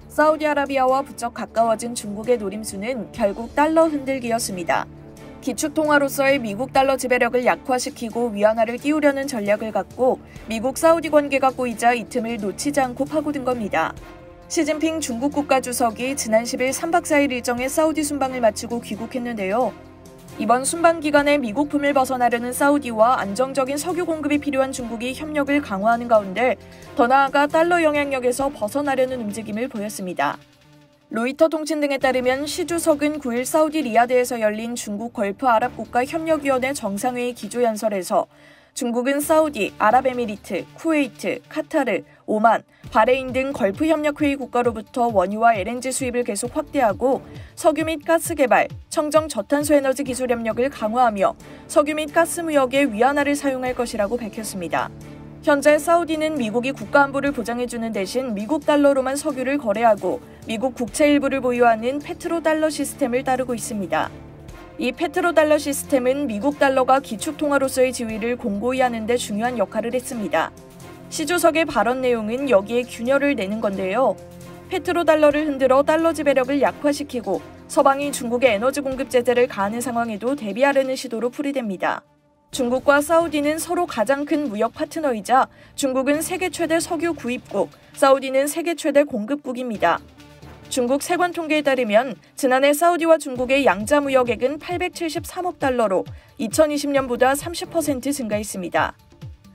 사우디아라비아와 부쩍 가까워진 중국의 노림수는 결국 달러 흔들기였습니다. 기축통화로서의 미국 달러 지배력을 약화시키고 위안화를 띄우려는 전략을 갖고 미국 사우디 관계가 꼬이자 이 틈을 놓치지 않고 파고든 겁니다. 시진핑 중국 국가주석이 지난 10일 3박 4일 일정의 사우디 순방을 마치고 귀국했는데요. 이번 순방 기간에 미국품을 벗어나려는 사우디와 안정적인 석유 공급이 필요한 중국이 협력을 강화하는 가운데 더 나아가 달러 영향력에서 벗어나려는 움직임을 보였습니다. 로이터 통신 등에 따르면 시 주석은 9일 사우디 리야드에서 열린 중국 걸프 아랍국가 협력위원회 정상회의 기조연설에서 중국은 사우디, 아랍에미리트, 쿠웨이트, 카타르, 오만, 바레인 등 걸프 협력회의 국가로부터 원유와 LNG 수입을 계속 확대하고 석유 및 가스 개발, 청정 저탄소 에너지 기술 협력을 강화하며 석유 및 가스 무역에 위안화를 사용할 것이라고 밝혔습니다. 현재 사우디는 미국이 국가안보를 보장해주는 대신 미국 달러로만 석유를 거래하고 미국 국채 일부를 보유하는 페트로달러 시스템을 따르고 있습니다. 이 페트로달러 시스템은 미국 달러가 기축통화로서의 지위를 공고히 하는 데 중요한 역할을 했습니다. 시 주석의 발언 내용은 여기에 균열을 내는 건데요. 페트로달러를 흔들어 달러 지배력을 약화시키고 서방이 중국의 에너지 공급 제재를 가하는 상황에도 대비하려는 시도로 풀이됩니다. 중국과 사우디는 서로 가장 큰 무역 파트너이자 중국은 세계 최대 석유 구입국, 사우디는 세계 최대 공급국입니다. 중국 세관 통계에 따르면 지난해 사우디와 중국의 양자 무역액은 873억 달러로 2020년보다 30% 증가했습니다.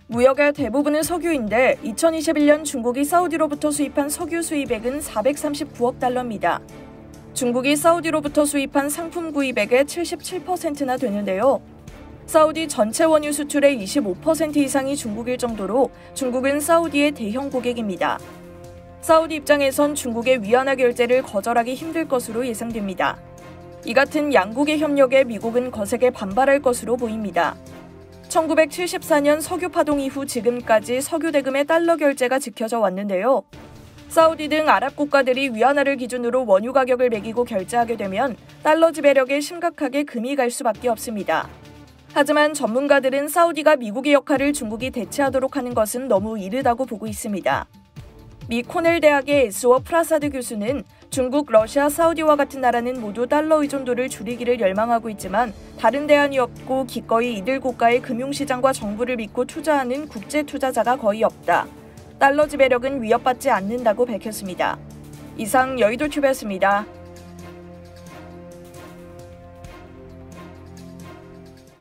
무역의 대부분은 석유인데 2021년 중국이 사우디로부터 수입한 석유 수입액은 439억 달러입니다. 중국이 사우디로부터 수입한 상품 구입액의 77%나 되는데요. 사우디 전체 원유 수출의 25% 이상이 중국일 정도로 중국은 사우디의 대형 고객입니다. 사우디 입장에선 중국의 위안화 결제를 거절하기 힘들 것으로 예상됩니다. 이 같은 양국의 협력에 미국은 거세게 반발할 것으로 보입니다. 1974년 석유 파동 이후 지금까지 석유 대금의 달러 결제가 지켜져 왔는데요. 사우디 등 아랍 국가들이 위안화를 기준으로 원유 가격을 매기고 결제하게 되면 달러 지배력에 심각하게 금이 갈 수밖에 없습니다. 하지만 전문가들은 사우디가 미국의 역할을 중국이 대체하도록 하는 것은 너무 이르다고 보고 있습니다. 미 코넬 대학의 에스워 프라사드 교수는 중국, 러시아, 사우디와 같은 나라는 모두 달러 의존도를 줄이기를 열망하고 있지만 다른 대안이 없고 기꺼이 이들 국가의 금융시장과 정부를 믿고 투자하는 국제 투자자가 거의 없다. 달러 지배력은 위협받지 않는다고 밝혔습니다. 이상 여의도 튜브였습니다.